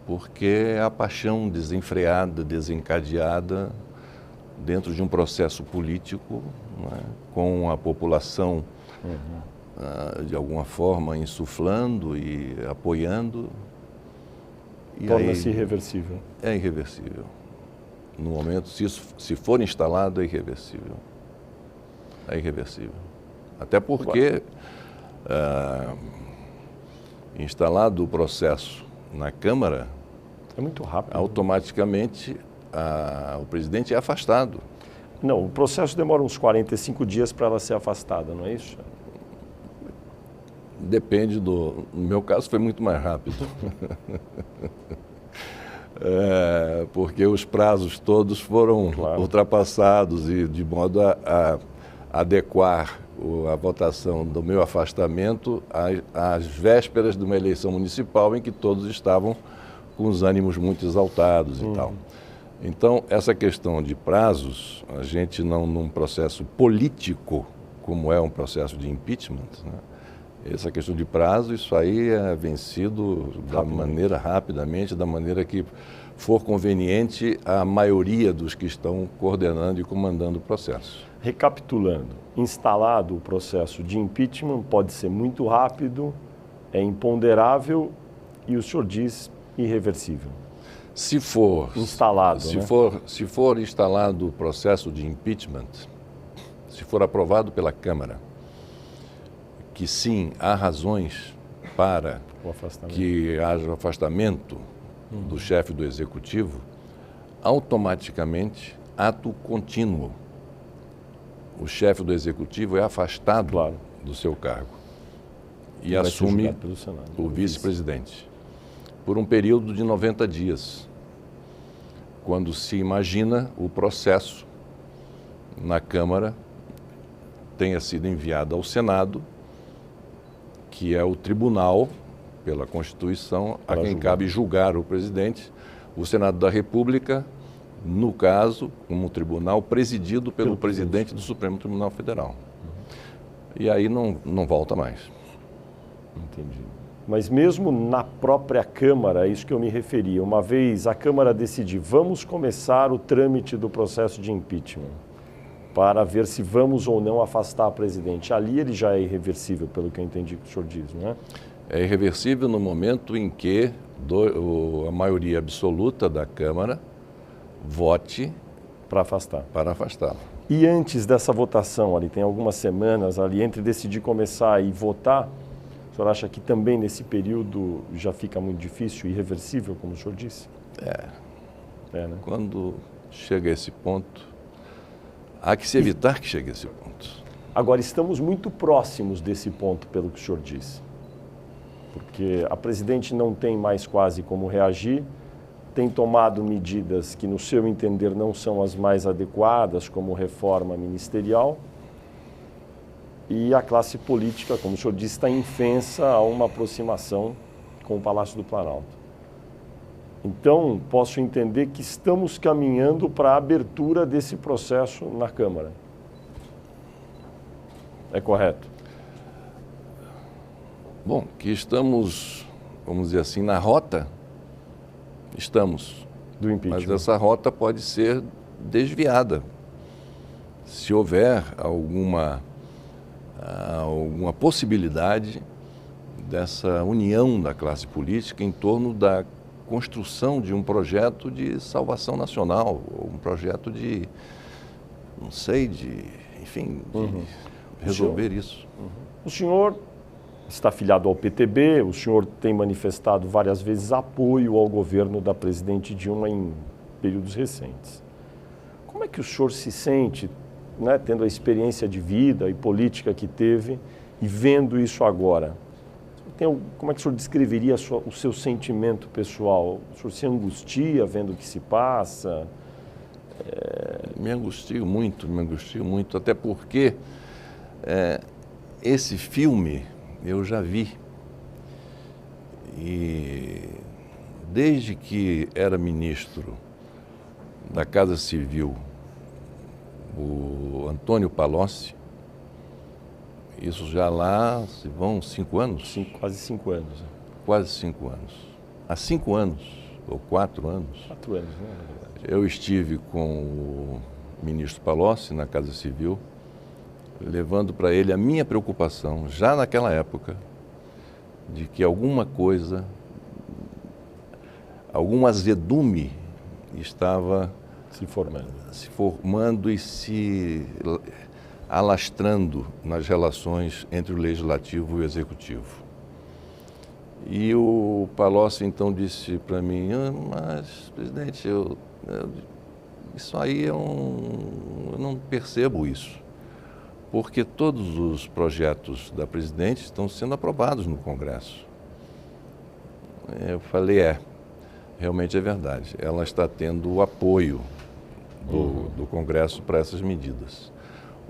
porque é a paixão desenfreada, desencadeada dentro de um processo político, né, com a população de alguma forma insuflando e apoiando. Torna-se irreversível. É irreversível. No momento, se for instalado, é irreversível. É irreversível. Até porque, instalado o processo na Câmara, é muito rápido. Automaticamente o presidente é afastado. Não, o processo demora uns 45 dias para ela ser afastada, não é isso? Depende no meu caso foi muito mais rápido. Porque os prazos todos foram ultrapassados e de modo a adequar a votação do meu afastamento às vésperas de uma eleição municipal em que todos estavam com os ânimos muito exaltados e tal. Então, essa questão de prazos, a gente não, num processo político, como é um processo de impeachment, né? Essa questão de prazo, isso aí é vencido rapidamente, da maneira que for conveniente à maioria dos que estão coordenando e comandando o processo. Recapitulando, instalado o processo de impeachment, pode ser muito rápido, é imponderável e o senhor diz irreversível. Se for instalado, se for instalado o processo de impeachment, se for aprovado pela Câmara, que sim, há razões para que haja afastamento do chefe do executivo, automaticamente, ato contínuo. O chefe do executivo é afastado do seu cargo e assume o vice-presidente por um período de 90 dias, quando se imagina o processo na Câmara tenha sido enviado ao Senado, que é o tribunal, pela Constituição, a quem cabe julgar o presidente, o Senado da República, no caso, como tribunal presidido pelo presidente do Supremo Tribunal Federal. E aí não volta mais. Entendi. Mas mesmo na própria Câmara, é isso que eu me referia, uma vez a Câmara decidir, vamos começar o trâmite do processo de impeachment, para ver se vamos ou não afastar o presidente. Ali ele já é irreversível, pelo que eu entendi que o senhor diz, não é? É irreversível no momento em que a maioria absoluta da Câmara vote para afastar. Para afastá-lo. E antes dessa votação, ali tem algumas semanas, ali entre decidir começar e votar, o senhor acha que também nesse período já fica muito difícil, irreversível, como o senhor disse? Né? Quando chega a esse ponto, há que se evitar que chegue a esse ponto. Agora, estamos muito próximos desse ponto, pelo que o senhor disse. Porque a presidente não tem mais quase como reagir, tem tomado medidas que, no seu entender, não são as mais adequadas, como reforma ministerial, e a classe política, como o senhor disse, está infensa a uma aproximação com o Palácio do Planalto. Então, posso entender que estamos caminhando para a abertura desse processo na Câmara. É correto? Bom, que estamos, vamos dizer assim, na rota, estamos. Do impeachment. Mas essa rota pode ser desviada. Se houver alguma possibilidade dessa união da classe política em torno da construção de um projeto de salvação nacional, ou um projeto de, não sei, enfim, de resolver isso. O senhor está afiliado ao PTB, o senhor tem manifestado várias vezes apoio ao governo da presidente Dilma em períodos recentes. Como é que o senhor se sente, né, tendo a experiência de vida e política que teve e vendo isso agora? Como é que o senhor descreveria o seu sentimento pessoal? O senhor se angustia vendo o que se passa? Me angustio muito, até porque esse filme eu já vi. E desde que era ministro da Casa Civil, o Antônio Palocci, isso já lá se vão 5 anos? Quase 5 anos. Quase 5 anos. Há 5 anos, ou 4 anos. 4 anos, né, na verdade. Eu estive com o ministro Palocci na Casa Civil, levando para ele a minha preocupação, já naquela época, de que alguma coisa, algum azedume estava se formando e se alastrando nas relações entre o Legislativo e o Executivo. E o Palocci então disse para mim, mas, presidente, isso aí eu não percebo isso, porque todos os projetos da presidente estão sendo aprovados no Congresso. Eu falei, realmente é verdade, ela está tendo o apoio do Congresso para essas medidas.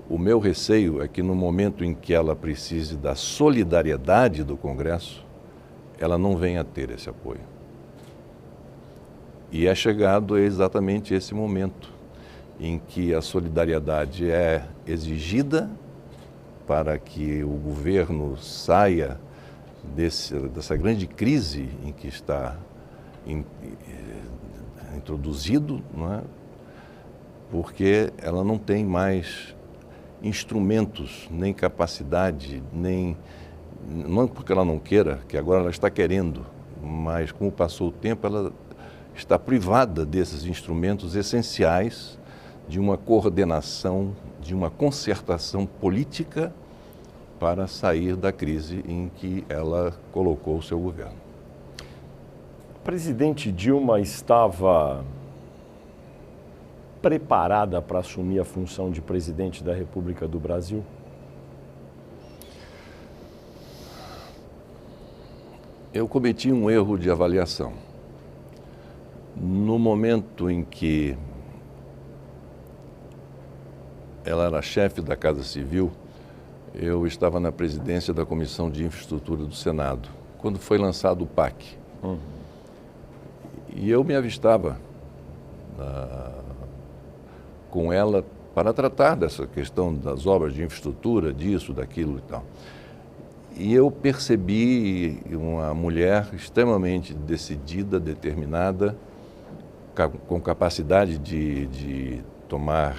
O meu receio é que no momento em que ela precise da solidariedade do Congresso, ela não venha a ter esse apoio. E é chegado exatamente esse momento em que a solidariedade é exigida para que o governo saia dessa grande crise em que está introduzido, não é? Porque ela não tem mais instrumentos, nem capacidade, não porque ela não queira, que agora ela está querendo, mas como passou o tempo, ela está privada desses instrumentos essenciais de uma coordenação, de uma concertação política para sair da crise em que ela colocou o seu governo. O presidente Dilma estava preparada para assumir a função de presidente da República do Brasil? Eu cometi um erro de avaliação. No momento em que ela era chefe da Casa Civil, eu estava na presidência da Comissão de Infraestrutura do Senado, quando foi lançado o PAC. E eu me avistava com ela para tratar dessa questão das obras de infraestrutura, disso, daquilo e tal. E eu percebi uma mulher extremamente decidida, determinada, com capacidade de tomar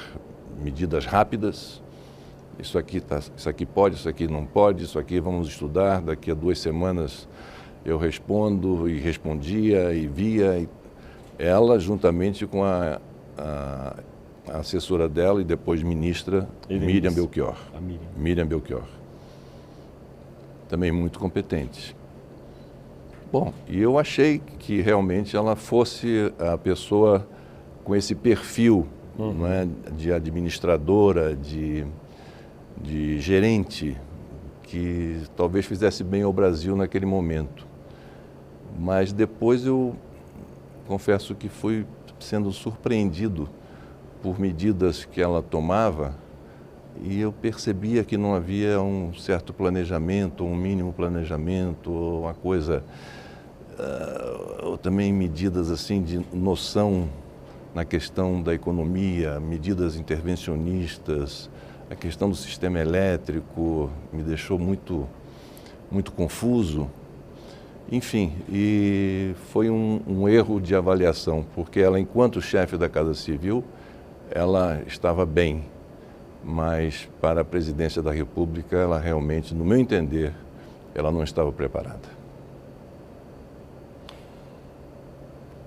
medidas rápidas. Isso aqui pode, isso aqui não pode, isso aqui vamos estudar, daqui a 2 semanas eu respondo, e respondia e via. Ela, juntamente com a assessora dela e depois ministra, Miriam Belchior. Miriam Belchior. Também muito competente. Bom, e eu achei que realmente ela fosse a pessoa com esse perfil, não é, de administradora, de gerente, que talvez fizesse bem ao Brasil naquele momento. Mas depois eu confesso que fui sendo surpreendido por medidas que ela tomava e eu percebia que não havia um certo planejamento, um mínimo planejamento, uma coisa, ou também medidas assim de noção na questão da economia, medidas intervencionistas, a questão do sistema elétrico me deixou muito confuso. Enfim, e foi um erro de avaliação, porque ela, enquanto chefe da Casa Civil, ela estava bem, mas para a presidência da República, ela realmente, no meu entender, ela não estava preparada.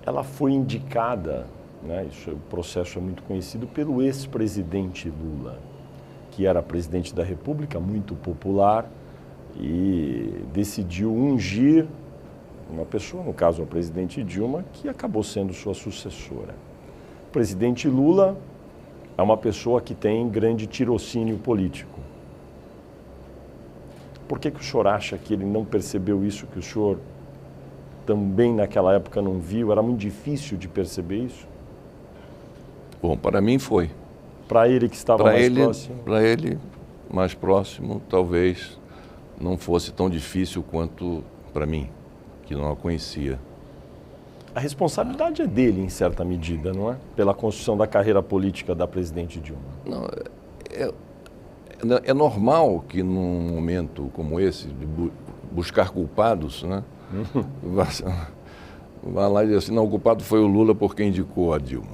Ela foi indicada, né, o processo é muito conhecido, pelo ex-presidente Lula, que era presidente da República, muito popular, e decidiu ungir uma pessoa, no caso a presidente Dilma, que acabou sendo sua sucessora. O presidente Lula é uma pessoa que tem grande tirocínio político. Por que o senhor acha que ele não percebeu isso, que o senhor também naquela época não viu? Era muito difícil de perceber isso? Bom, para mim foi. Para ele que estava mais próximo? Para ele, mais próximo, talvez não fosse tão difícil quanto para mim, que não a conhecia. A responsabilidade é dele, em certa medida, não é? Pela construção da carreira política da presidente Dilma. Não, é normal que num momento como esse, de buscar culpados, né? Vá lá e dizer assim, não, o culpado foi o Lula porque indicou a Dilma.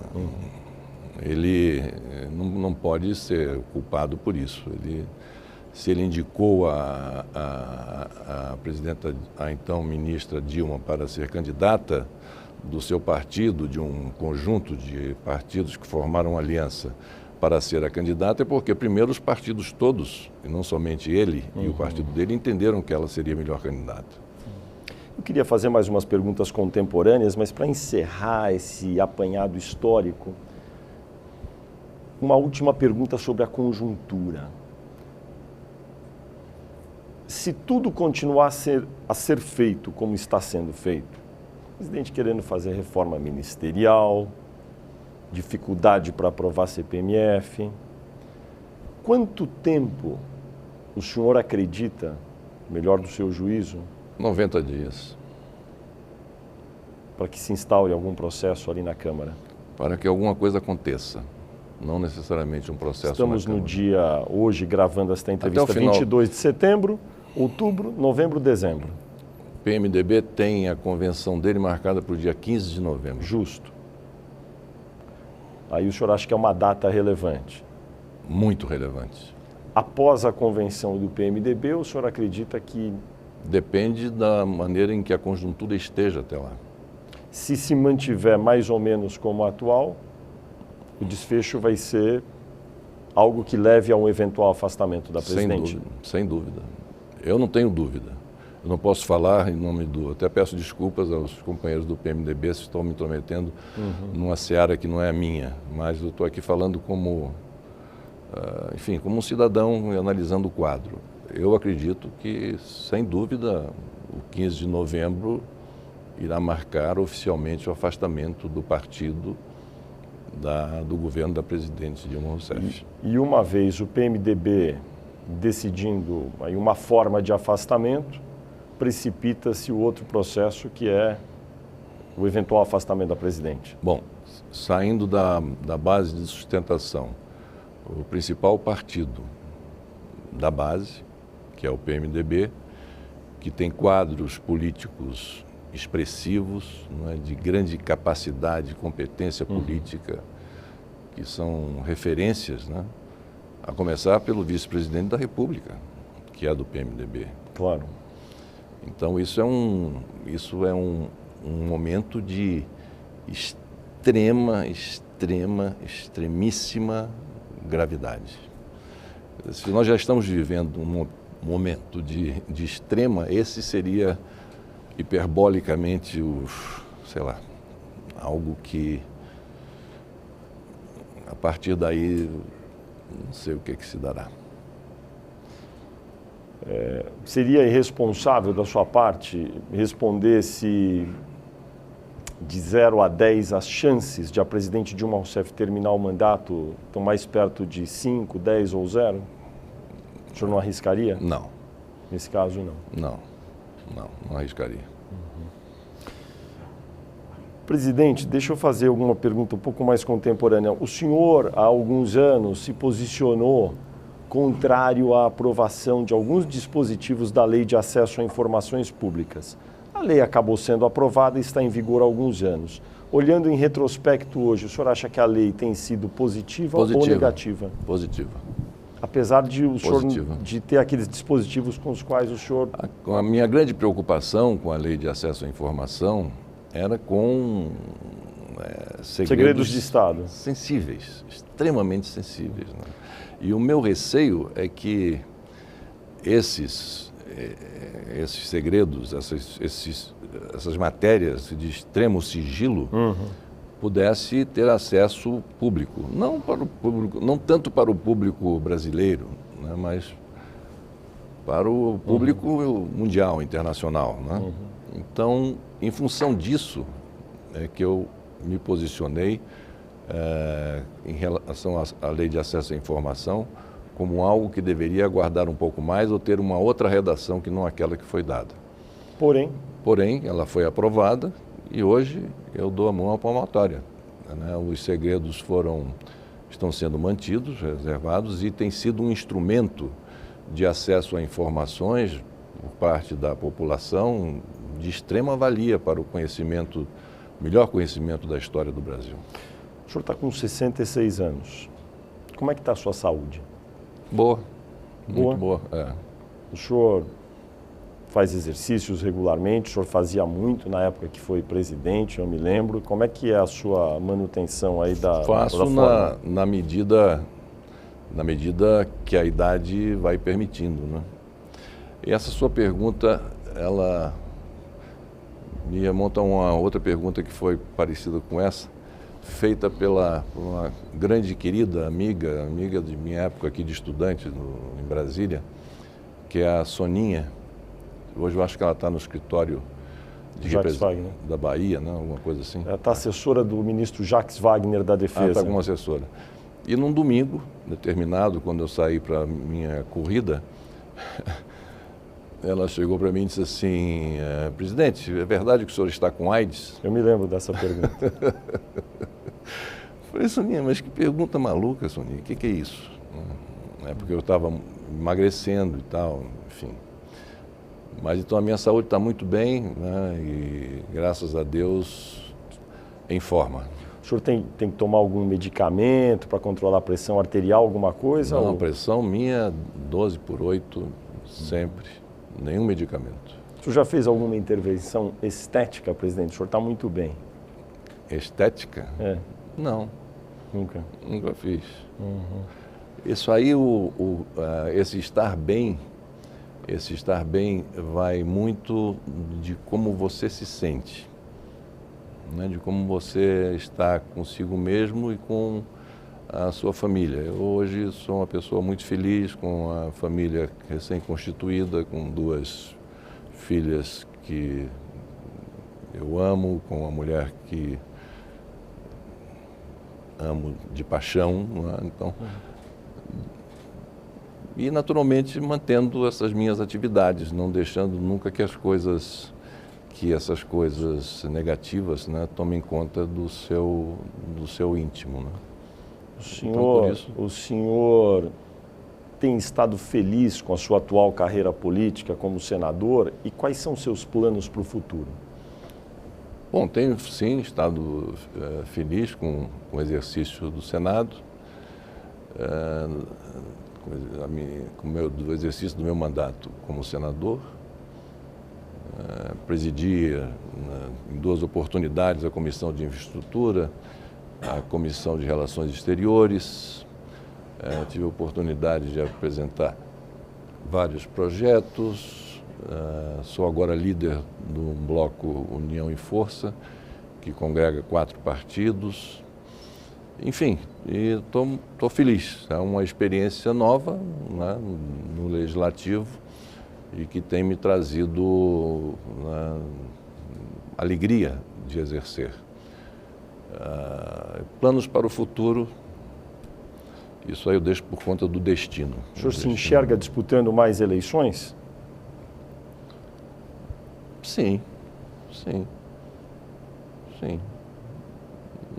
Ele não pode ser culpado por isso. Se ele indicou a presidenta, a então ministra Dilma, para ser candidata do seu partido, de um conjunto de partidos que formaram aliança para ser a candidata, é porque primeiro os partidos todos, e não somente ele e o partido dele, entenderam que ela seria a melhor candidata. Eu queria fazer mais umas perguntas contemporâneas, mas para encerrar esse apanhado histórico, uma última pergunta sobre a conjuntura. Se tudo continuar a ser feito como está sendo feito, o presidente querendo fazer reforma ministerial, dificuldade para aprovar CPMF, quanto tempo o senhor acredita, melhor do seu juízo, 90 dias. Para que se instaure algum processo ali na Câmara? Para que alguma coisa aconteça. Não necessariamente um processo Estamos na no Câmara. dia, hoje, gravando esta entrevista, 22 de setembro, outubro, novembro, dezembro. O PMDB tem a convenção dele marcada para o dia 15 de novembro. Justo. Aí o senhor acha que é uma data relevante? Muito relevante. Após a convenção do PMDB, o senhor acredita que... Depende da maneira em que a conjuntura esteja até lá. Se mantiver mais ou menos como a atual, o desfecho vai ser algo que leve a um eventual afastamento da presidente? Sem dúvida. Eu não tenho dúvida. Eu não posso falar em nome do... Até peço desculpas aos companheiros do PMDB se estão me intrometendo numa seara que não é a minha, mas eu estou aqui falando como, enfim, como um cidadão analisando o quadro. Eu acredito que, sem dúvida, o 15 de novembro irá marcar oficialmente o afastamento do partido do governo da presidente Dilma Rousseff. E uma vez o PMDB decidindo aí uma forma de afastamento, precipita-se o outro processo, que é o eventual afastamento da presidente. Bom, saindo da base de sustentação, o principal partido da base, que é o PMDB, que tem quadros políticos expressivos, não é, de grande capacidade, competência política, que são referências, né, a começar pelo vice-presidente da República, que é do PMDB. Claro. Então isso é um momento de extremíssima gravidade. Se nós já estamos vivendo um momento de extrema, esse seria hiperbolicamente sei lá, algo que a partir daí não sei o que se dará. Seria irresponsável da sua parte responder se de 0 a 10 as chances de a presidente Dilma Rousseff terminar o mandato estão mais perto de 5, 10 ou 0? O senhor não arriscaria? Não. Nesse caso, não. Não arriscaria. Presidente, deixa eu fazer alguma pergunta um pouco mais contemporânea. O senhor, há alguns anos, se posicionou contrário à aprovação de alguns dispositivos da Lei de Acesso a Informações Públicas. A lei acabou sendo aprovada e está em vigor há alguns anos. Olhando em retrospecto hoje, o senhor acha que a lei tem sido positiva ou negativa? Positiva. Apesar de o senhor de ter aqueles dispositivos com os quais o senhor... A minha grande preocupação com a Lei de Acesso à Informação era com segredos de Estado. Sensíveis, extremamente sensíveis, né? E o meu receio é que esses segredos, essas matérias de extremo sigilo, pudesse ter acesso público, não tanto para o público brasileiro, né, mas para o público mundial, internacional, né? Então, em função disso, é que eu me posicionei em relação à Lei de Acesso à Informação como algo que deveria aguardar um pouco mais ou ter uma outra redação que não aquela que foi dada. Porém, ela foi aprovada e hoje eu dou a mão à palmatória, né? Os segredos estão sendo mantidos, reservados, e tem sido um instrumento de acesso a informações por parte da população de extrema valia para o melhor conhecimento da história do Brasil. O senhor está com 66 anos. Como é que está a sua saúde? Boa, muito boa. O senhor faz exercícios regularmente, o senhor fazia muito na época que foi presidente, eu me lembro. Como é que é a sua manutenção aí da forma? na medida que a idade vai permitindo, né? E essa sua pergunta, ela me remonta a uma outra pergunta que foi parecida com essa, feita por uma grande querida amiga de minha época aqui de estudante em Brasília, que é a Soninha. Hoje eu acho que ela está no escritório da Bahia, né? Alguma coisa assim. Ela está assessora do ministro Jacques Wagner da Defesa. Está como assessora. E num domingo determinado, quando eu saí para a minha corrida, ela chegou para mim e disse assim: presidente, é verdade que o senhor está com AIDS? Eu me lembro dessa pergunta. Falei: Soninha, mas que pergunta maluca, Soninha, o que é isso? Porque eu estava emagrecendo e tal, enfim. Mas então a minha saúde está muito bem, né? E graças a Deus em forma. O senhor tem que tomar algum medicamento para controlar a pressão arterial, alguma coisa? Não, a pressão minha 12/8 sempre, nenhum medicamento. O senhor já fez alguma intervenção estética, presidente? O senhor está muito bem. Estética? Não. Nunca? Nunca fiz. Isso aí, esse estar bem vai muito de como você se sente, né? De como você está consigo mesmo e com a sua família. Eu hoje sou uma pessoa muito feliz, com a família recém-constituída, com 2 filhas que eu amo, com uma mulher que amo de paixão, né? Então, e naturalmente mantendo essas minhas atividades, não deixando nunca que essas coisas negativas, né, tomem conta do seu íntimo, né? O senhor tem estado feliz com a sua atual carreira política como senador e quais são seus planos para o futuro? Bom, tenho sim estado feliz com o exercício do Senado, do exercício do meu mandato como senador. Presidi em 2 oportunidades a Comissão de Infraestrutura, a Comissão de Relações Exteriores. Tive a oportunidade de apresentar vários projetos. Sou agora líder do bloco União e Força, que congrega 4 partidos. Enfim, estou feliz. É uma experiência nova, né, no Legislativo e que tem me trazido, né, alegria de exercer. Planos para o futuro, isso aí eu deixo por conta do destino. O senhor se enxerga disputando mais eleições? Sim.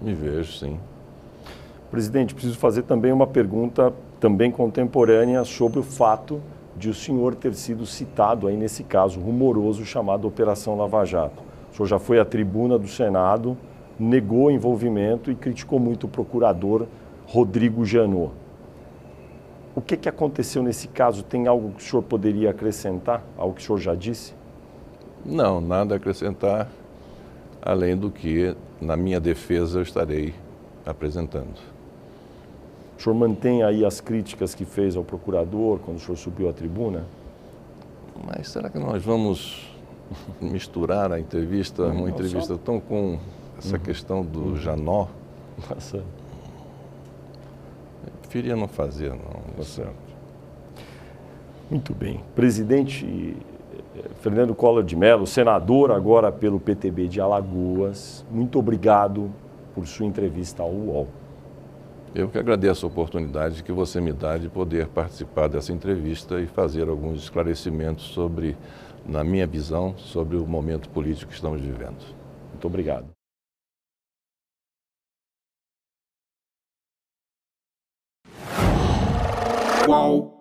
Me vejo, sim. Presidente, preciso fazer também uma pergunta, também contemporânea, sobre o fato de o senhor ter sido citado aí nesse caso rumoroso chamado Operação Lava Jato. O senhor já foi à tribuna do Senado, negou envolvimento e criticou muito o procurador Rodrigo Janot. O que aconteceu nesse caso? Tem algo que o senhor poderia acrescentar ao que o senhor já disse? Não, nada a acrescentar, além do que, na minha defesa, eu estarei apresentando. O senhor mantém aí as críticas que fez ao procurador quando o senhor subiu à tribuna? Mas será que nós vamos misturar a entrevista, uma entrevista tão com essa questão do Janot? Nossa. Eu preferia não fazer, não. Tá certo. Muito bem. Presidente Fernando Collor de Mello, senador agora pelo PTB de Alagoas, muito obrigado por sua entrevista ao UOL. Eu que agradeço a oportunidade que você me dá de poder participar dessa entrevista e fazer alguns esclarecimentos sobre, na minha visão, sobre o momento político que estamos vivendo. Muito obrigado. UOL.